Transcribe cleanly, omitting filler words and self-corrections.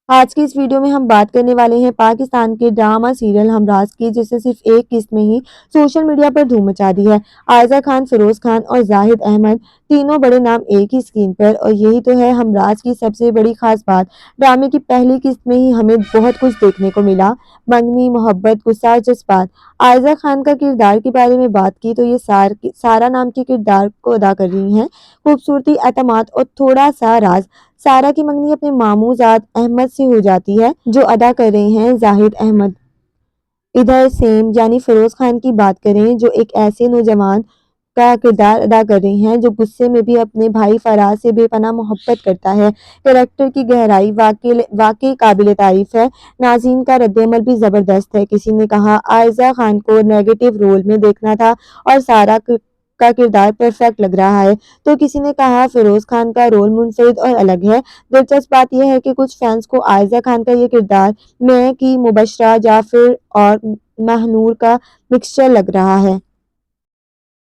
آج کی اس ویڈیو میں ہم بات کرنے والے ہیں پاکستان کے ڈرامہ سیریل ہمراز کی، جس نے صرف ایک قسط میں ہی سوشل میڈیا پر دھوم مچا دی ہے۔ عائزہ خان، فیروز خان اور زاہد احمد، تینوں بڑے نام ایک ہی اسکرین پر، اور یہی تو ہے ہمراز کی سب سے بڑی خاص بات۔ ڈرامے کی پہلی قسط میں ہی ہمیں بہت کچھ دیکھنے کو ملا: منگنی، محبت، غصہ اور جذبات۔ عائزہ خان کا کردار کے بارے میں بات کی تو یہ سارا نام کے کردار کو ادا کر رہی ہیں۔ خوبصورتی، اعتماد اور تھوڑا سا راز۔ سارا کی منگنی اپنے ماموں زاد احمد سے ہو جاتی ہے، جو ادا کر رہے ہیں زاہد احمد۔ ادھر سیم یعنی فیروز خان کی بات کریں، جو ایک ایسے نوجوان کا کردار ادا کر رہے ہیں جو غصے میں بھی اپنے بھائی فراز سے بے پناہ محبت کرتا ہے۔ کریکٹر کی گہرائی واقعی قابل تعریف ہے۔ ناظرین کا رد عمل بھی زبردست ہے۔ کسی نے کہا عائزہ خان کو نیگیٹو رول میں دیکھنا تھا اور سارا کا کردار پرفیکٹ لگ رہا ہے، تو کسی نے کہا فیروز خان کا رول منفرد اور الگ ہے۔ دلچسپ بات یہ ہے کہ کچھ فینس کو عائزہ خان کا یہ کردار میں کی مبشرہ، جعفر اور ماہنور کا مکسچر لگ رہا ہے۔